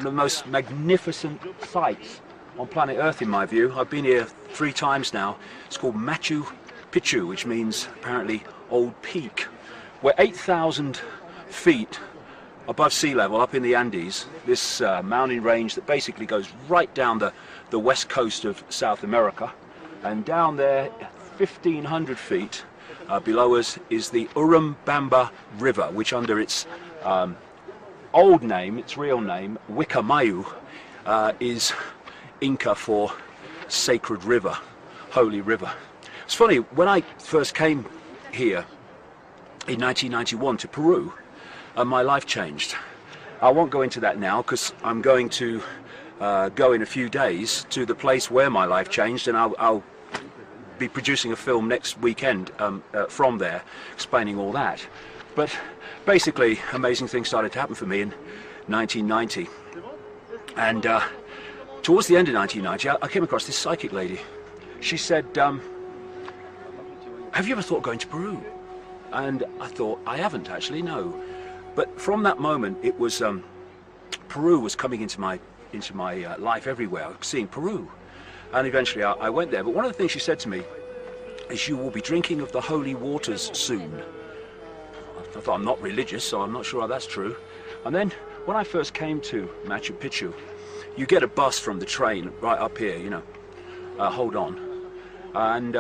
the most magnificent sights on planet Earth, in my view. I've been here 3 times now. It's called Machu Pichu, which means apparently old peak. We're 8,000 feet above sea level up in the Andes, this mountain range that basically goes right down the west coast of South America. And down there, 1,500 feet below us, is the Urubamba River, which under its old name, its real name, Machu, is Inca for sacred river, holy river. It's funny, when I first came here in 1991 to Peru, my life changed. I won't go into that now because I'm going to go in a few days to the place where my life changed, and I'll be producing a film next weekend from there explaining all that. But basically, amazing things started to happen for me in 1990. And towards the end of 1990, I came across this psychic lady. She said, have you ever thought of going to Peru? And I thought, I haven't actually, no. But from that moment, it was Peru was coming into my life everywhere. I was seeing Peru, and eventually I went there. But one of the things she said to me is, "You will be drinking of the holy waters soon." I thought, I'm not religious, so I'm not sure how that's true. And then when I first came to Machu Picchu, you get a bus from the train right up here, you know. Hold on, and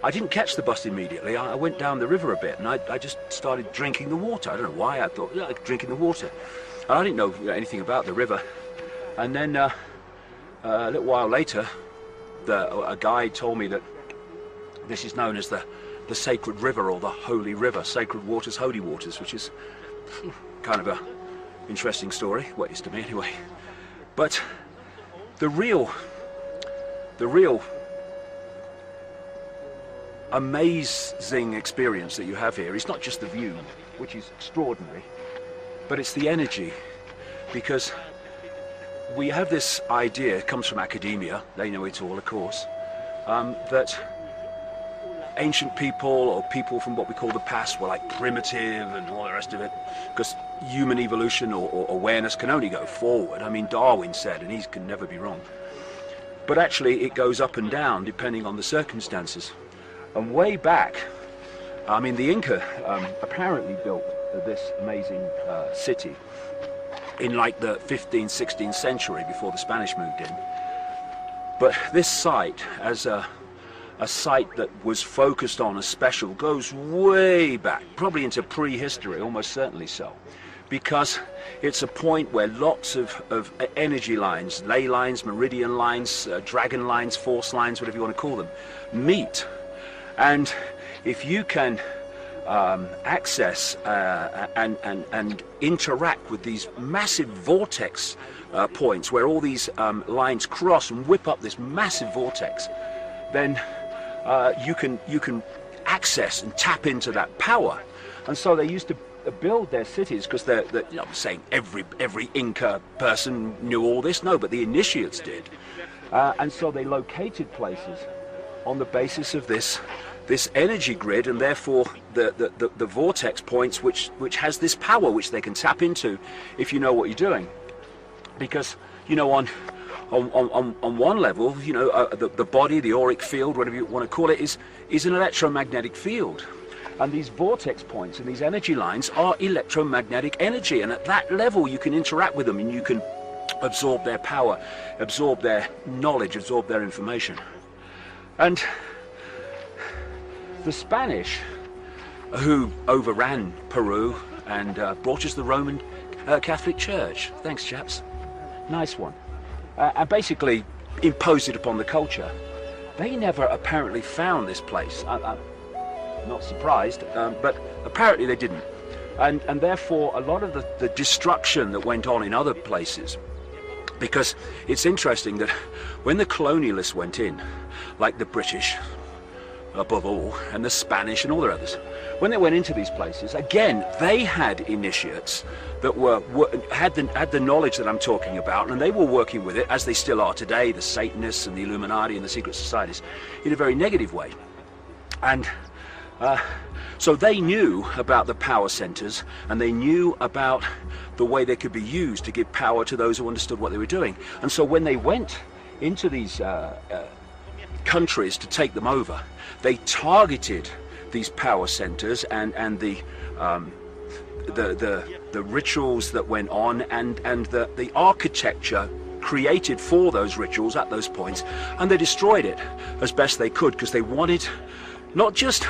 I didn't catch the bus immediately. I went down the river a bit, and I just started drinking the water. I don't know why. I thought, yeah, drinking the water. And I didn't know anything about the river. And then a little while later, a guide told me that this is known as the sacred river, or the holy river, sacred waters, holy waters, which is kind of a interesting story. Well, it is to me anyway. But the real amazing experience that you have here is not just the view, which is extraordinary, but it's the energy. Because we have this idea, it comes from academia, they know it all of course, that ancient people, or people from what we call the past, were like primitive and all the rest of it, because human evolution or awareness can only go forward. I mean, Darwin said, and he can never be wrong. But actually it goes up and down depending on the circumstances. And way back, I mean, the Inca apparently built this amazing city in like the 15th, 16th century before the Spanish moved in. But this site, as a site that was focused on as special, goes way back, probably into prehistory, almost certainly so, because it's a point where lots of energy lines, ley lines, meridian lines, dragon lines, force lines, whatever you want to call them, meet. And if you can access and interact with these massive vortex points where all these lines cross and whip up this massive vortex, then you can access and tap into that power. And so they used to build their cities, because they're you know, saying every Inca person knew all this, no, but the initiates did. And so they located places on the basis of this energy grid, and therefore the vortex points, which has this power which they can tap into if you know what you're doing. Because, you know, on one level, you know, the body, the auric field, whatever you want to call it, is an electromagnetic field. And these vortex points and these energy lines are electromagnetic energy, and at that level you can interact with them and you can absorb their power, absorb their knowledge, absorb their information. And the Spanish, who overran Peru and brought us the Roman Catholic Church, thanks chaps, nice one, and basically imposed it upon the culture, they never apparently found this place. I'm not surprised, but apparently they didn't. And therefore a lot of the destruction that went on in other places, because it's interesting that when the colonialists went in, like the British above all, and the Spanish and all the others, when they went into these places, again, they had initiates that had the knowledge that I'm talking about, and they were working with it, as they still are today, the Satanists and the Illuminati and the secret societies, in a very negative way. And So they knew about the power centers, and they knew about the way they could be used to give power to those who understood what they were doing. And so when they went into these countries to take them over, they targeted these power centers and the rituals that went on and the architecture created for those rituals at those points, and they destroyed it as best they could, because they wanted not just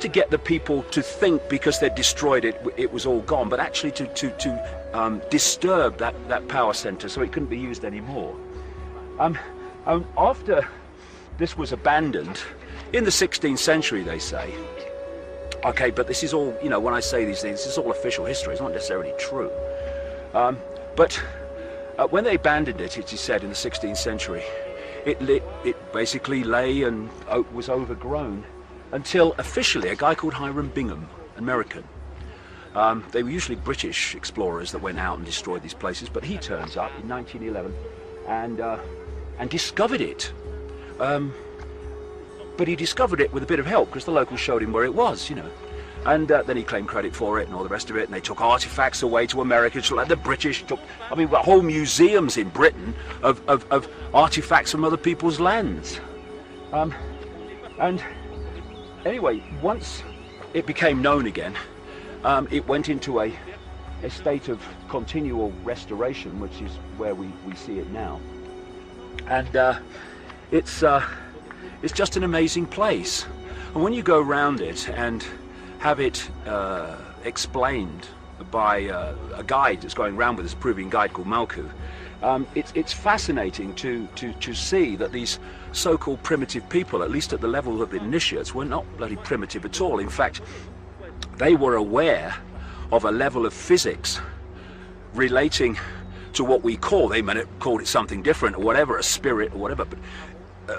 to get the people to think because they destroyed it, it was all gone, but actually to disturb that power center so it couldn't be used anymore. After this was abandoned in the 16th century, they say, okay, but this is all, you know, when I say these things, this is all official history, it's not necessarily true. But when they abandoned it, it is said in the 16th century, it basically lay and was overgrown until officially a guy called Hiram Bingham, American. They were usually British explorers that went out and destroyed these places, but he turns up in 1911 and discovered it. But he discovered it with a bit of help, because the locals showed him where it was, you know. And then he claimed credit for it and all the rest of it, and they took artifacts away to America, just like the British took, I mean, whole museums in Britain of artifacts from other people's lands. And anyway, once it became known again, it went into a state of continual restoration, which is where we see it now. And it's just an amazing place. And when you go around it and have it explained by a guide that's going around with us, a Peruvian guide called Machu, it's fascinating to see that these so-called primitive people, at least at the level of the initiates, were not bloody primitive at all. In fact, they were aware of a level of physics relating to what we call, they may have called it something different or whatever, a spirit or whatever, but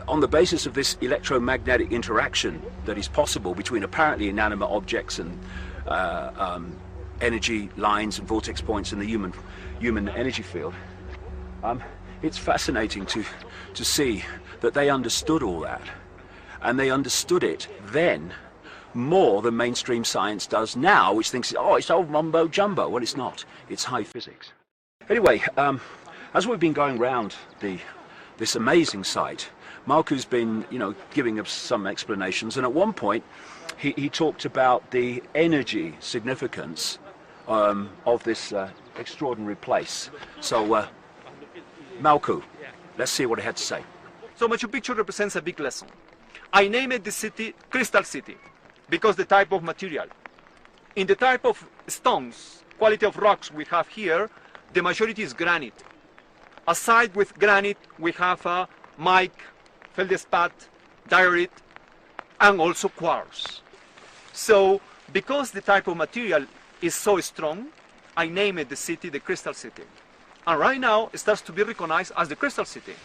on the basis of this electromagnetic interaction that is possible between apparently inanimate objects and energy lines and vortex points in the human energy field, it's fascinating to see that they understood all that, and they understood it then more than mainstream science does now, which thinks, oh, it's old mumbo jumbo. Well, it's not. It's high physics. Anyway, as we've been going around this amazing site, Machu's been, you know, giving us some explanations, and at one point he talked about the energy significance of this extraordinary place. So, Machu, let's see what he had to say. So Machu Picchu represents a big lesson. I named the city Crystal City because the type of material. In the type of stones, quality of rocks we have here, the majority is granite. Aside with granite, we have mica, feldspar, diorite, and also quartz. So, because the type of material is so strong, I named the city the Crystal City. And right now, it starts to be recognized as the Crystal City.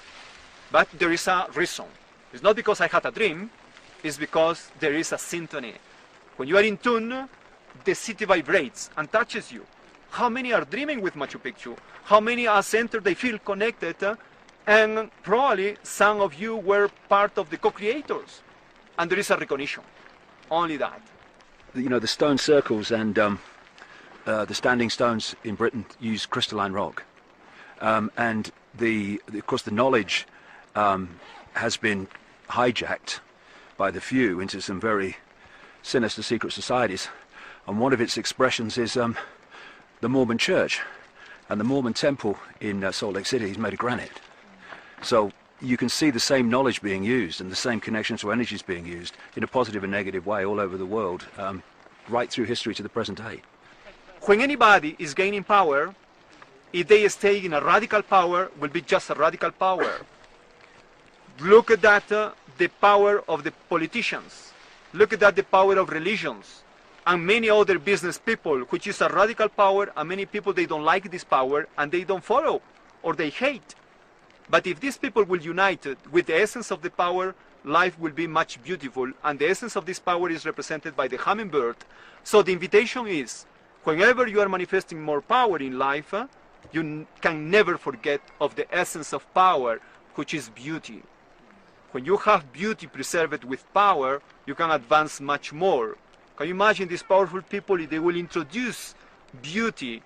But there is a reason. It's not because I had a dream, it's because there is a symphony. When you are in tune, the city vibrates and touches you. How many are dreaming with Machu Picchu? How many are centered, they feel connected, and probably some of you were part of the co-creators. And there is a recognition, only that. You know, the stone circles and the standing stones in Britain use crystalline rock. And of course the knowledge has been hijacked by the few into some very sinister secret societies. And one of its expressions is the Mormon Church. And the Mormon temple in Salt Lake City is made of granite. So you can see the same knowledge being used and the same connection to energies being used in a positive and negative way all over the world, right through history to the present day. When anybody is gaining power, if they stay in a radical power, will be just a radical power. Look at that, the power of the politicians. Look at that, the power of religions. And many other business people, which is a radical power, and many people, they don't like this power, and they don't follow, or they hate. But if these people will unite with the essence of the power, life will be much beautiful, and the essence of this power is represented by the hummingbird. So the invitation is, whenever you are manifesting more power in life, you can never forget of the essence of power, which is beauty. when you have beauty preserved with power, you can advance much more. Can you imagine these powerful people, if they will introduce beauty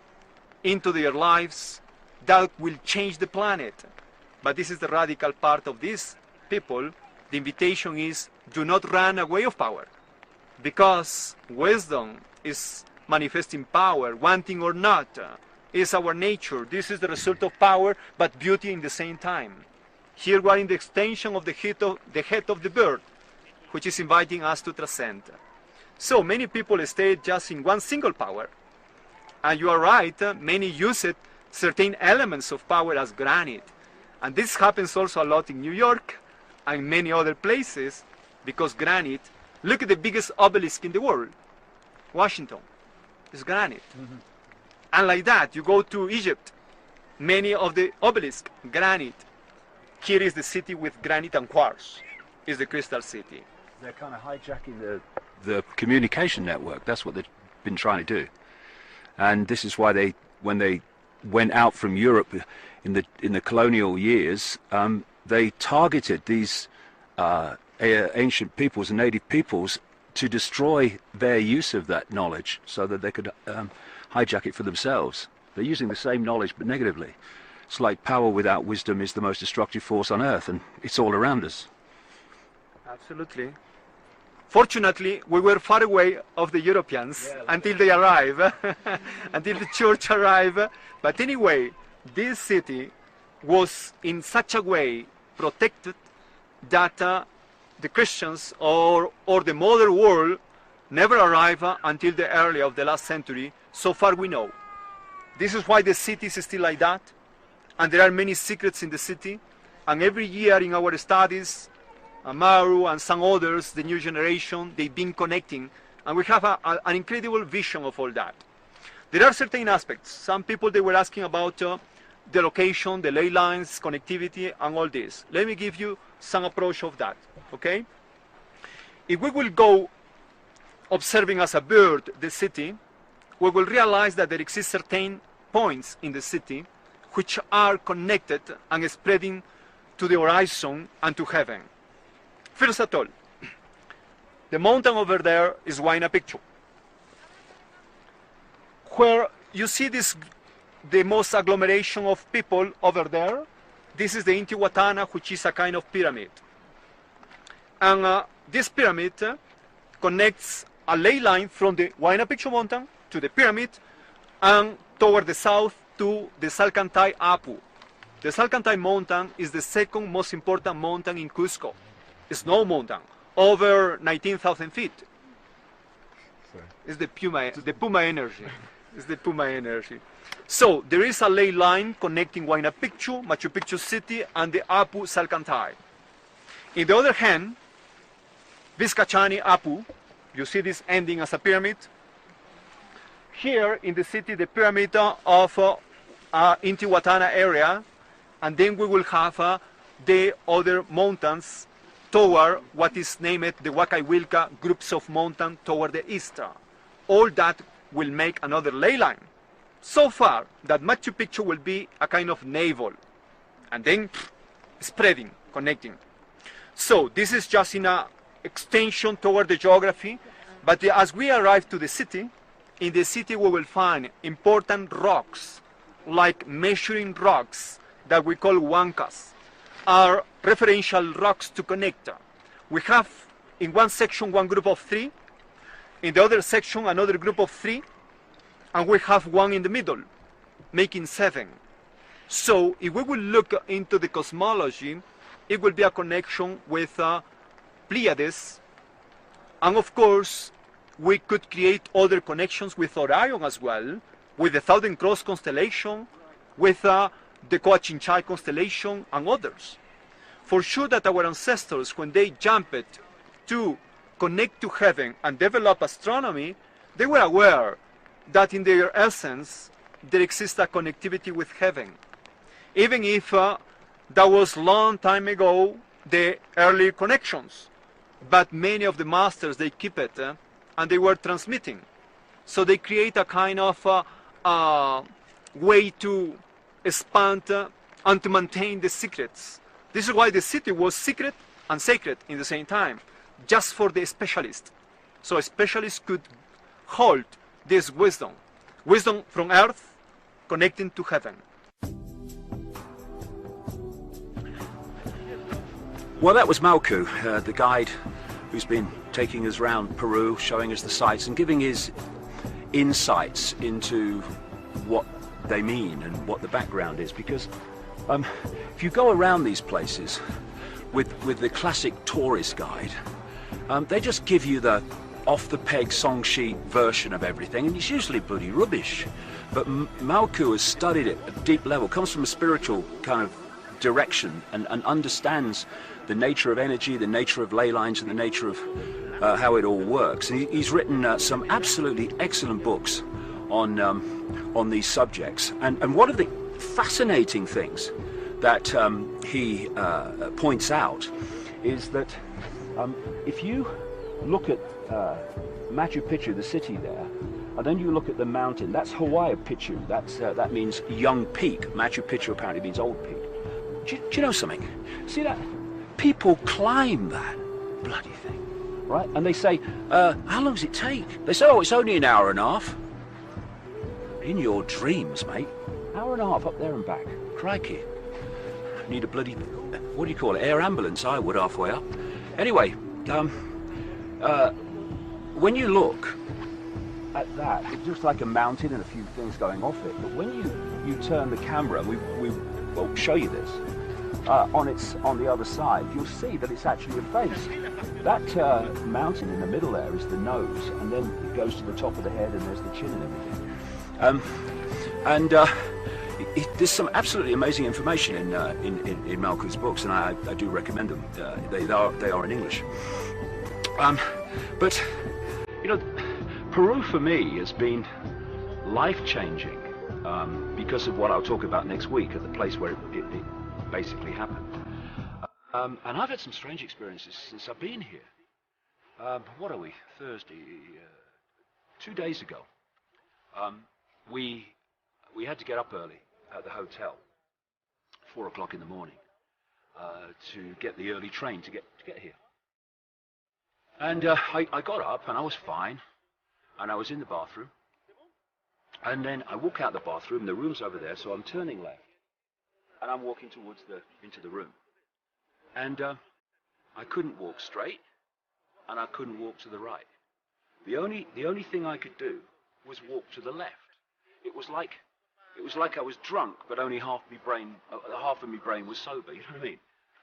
into their lives, that will change the planet. But this is the radical part of these people. The invitation is, do not run away of power, because wisdom is manifesting power, wanting or not, is our nature. This is the result of power, but beauty in the same time. Here we are in the extension of the head of the bird, which is inviting us to transcend. So many people stay just in one single power. And you are right, many use it, certain elements of power as granite. And this happens also a lot in New York and many other places, because granite, look at the biggest obelisk in the world, Washington, is granite. Mm-hmm. And like that, you go to Egypt, many of the obelisks, granite. Here is the city with granite and quartz, is the Crystal City. They're kind of hijacking the communication network. That's what they've been trying to do. And this is why when they went out from Europe in the colonial years, they targeted these ancient peoples and native peoples to destroy their use of that knowledge so that they could hijack it for themselves. They're using the same knowledge but negatively. It's like power without wisdom is the most destructive force on earth, and it's all around us. Absolutely. Fortunately, we were far away of the Europeans until they arrive, until the church arrived. But anyway, this city was in such a way protected that the Christians or the modern world never arrived until the early of the last century, so far we know. This is why the city is still like that, and there are many secrets in the city, and every year in our studies, Maru and some others, the new generation, they've been connecting, and we have an incredible vision of all that. There are certain aspects. Some people, they were asking about the location, the ley lines, connectivity, and all this. Let me give you some approach of that, okay? If we will go observing as a bird the city, we will realize that there exist certain points in the city which are connected and spreading to the horizon and to heaven. First of all, the mountain over there is Pichu. Where you see this, the most agglomeration of people over there, this is the Intihuatana, which is a kind of pyramid. And this pyramid connects a ley line from the Huayna Picchu mountain to the pyramid and toward the south to the Salcantay Apu. The Salcantay mountain is the second most important mountain in Cusco. Snow mountain, over 19,000 feet. Sorry. It's the Puma energy. It's the Puma energy. So there is a ley line connecting Huayna Picchu, Machu Picchu city, and the Apu Salcantay. In the other hand, Vizcachani Apu, you see this ending as a pyramid. Here in the city, the pyramid of Intihuatana area, and then we will have the other mountains toward what is named the Huacayhuilca groups of mountains toward the east. All that will make another ley line. So far that Machu Picchu will be a kind of navel, and then spreading, connecting. So this is just in a extension toward the geography, but as we arrive to the city, in the city we will find important rocks, like measuring rocks that we call huancas, are referential rocks to connect. We have in one section one group of 3, in the other section another group of 3, and we have one in the middle, making 7. So if we will look into the cosmology, it will be a connection with Pleiades, and of course we could create other connections with Orion as well, with the Southern Cross constellation, with the Coachinchay constellation, and others. For sure that our ancestors, when they jumped to connect to heaven and develop astronomy, they were aware that in their essence there exists a connectivity with heaven. Even if that was long time ago, the early connections. But many of the masters, they keep it and they were transmitting. So they create a kind of way to expand and to maintain the secrets. This is why the city was secret and sacred in the same time, just for the specialist. So a specialist could hold this wisdom, wisdom from earth connecting to heaven. Well, that was Machu, the guide who's been taking us around Peru, showing us the sights and giving his insights into what they mean and what the background is. Because if you go around these places with the classic tourist guide, they just give you the off-the-peg song sheet version of everything, and it's usually bloody rubbish. But Machu has studied it at a deep level, comes from a spiritual kind of direction, and understands the nature of energy, the nature of ley lines, and the nature of how it all works. And he's written some absolutely excellent books on these subjects. And one of the fascinating things that he points out is that if you look at Machu Picchu, the city there, and then you look at the mountain, that's Hawaii Pichu, that means young peak. Machu Picchu apparently means old peak. Do you know something? See that? People climb that bloody thing, right? And they say, how long does it take? They say, oh, it's only an hour and a half. In your dreams, mate. Hour and a half up there and back. Crikey. Need a bloody, what do you call it, air ambulance, I would, halfway up. Anyway, when you look at that, it looks like a mountain and a few things going off it. But when you turn the camera, we'll show you this, on the other side, you'll see that it's actually a face. That mountain in the middle there is the nose, and then it goes to the top of the head, and there's the chin and everything. There's some absolutely amazing information in Machu's books, and I do recommend them. They are in English. But you know, Peru for me has been life-changing because of what I'll talk about next week at the place where it basically happened. And I've had some strange experiences since I've been here. What are we? Thursday? 2 days ago, we had to get up early at the hotel, 4 o'clock in the morning, to get the early train to get here. And I got up and I was fine, and I was in the bathroom, and then I walk out the bathroom, the room's over there, so I'm turning left, and I'm walking towards into the room, and I couldn't walk straight, and I couldn't walk to the right. The only thing I could do was walk to the left. It was like I was drunk, but only half of my brain was sober. You know what I mean?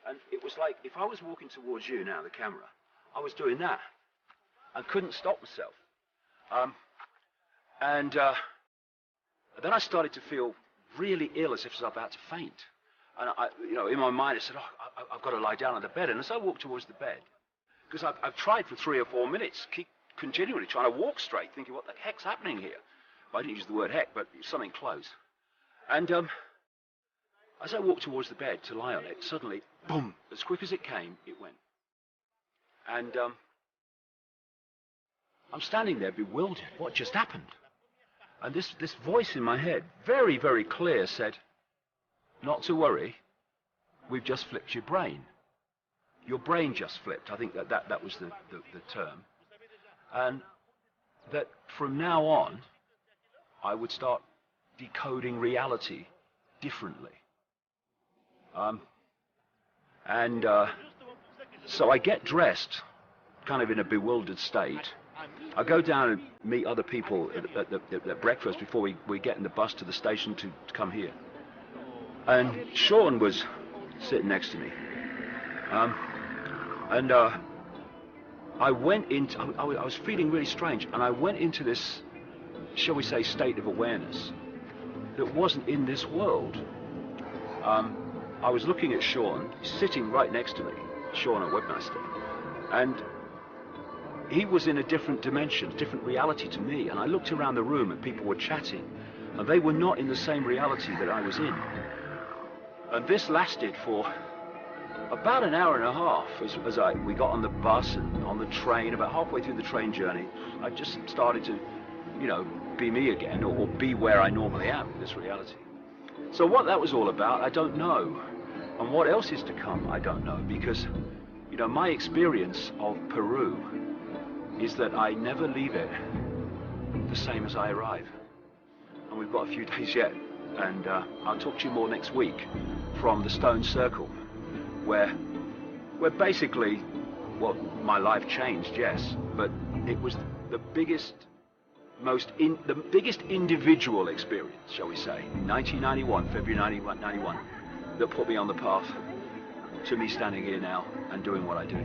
And it was like if I was walking towards you now, the camera, I was doing that. I couldn't stop myself. And then I started to feel really ill, as if I was about to faint. And in my mind, I said, "Oh, I've got to lie down on the bed." And as I walked towards the bed, because I've tried for 3 or 4 minutes, keep continually trying to walk straight, thinking, "What the heck's happening here?" Well, I didn't use the word heck, but something close. And as I walked towards the bed to lie on it, suddenly, boom! As quick as it came, it went. And I'm standing there bewildered. What just happened? And this voice in my head, very, very clear, said, "Not to worry, we've just flipped your brain. Your brain just flipped." I think that was the term. And that from now on, I would start decoding reality differently. So I get dressed, kind of in a bewildered state. I go down and meet other people at breakfast before we get in the bus to the station to come here. And Sean was sitting next to me. I went into, I was feeling really strange, and I went into this, shall we say, state of awareness that wasn't in this world. I was looking at Sean, sitting right next to me, Sean, a webmaster, and he was in a different dimension, different reality to me. And I looked around the room and people were chatting, and they were not in the same reality that I was in. And this lasted for about an hour and a half as we got on the bus and on the train. About halfway through the train journey, I just started to, be me again, or be where I normally am in this reality. So what that was all about, I don't know. And what else is to come, I don't know, because You know, my experience of Peru is that I never leave it the same as I arrive. And we've got a few days yet, and I'll talk to you more next week from the Stone Circle, where basically, well, my life changed, yes, but it was the biggest individual experience, shall we say, in 1991, February 1991, that put me on the path to me standing here now and doing what I do.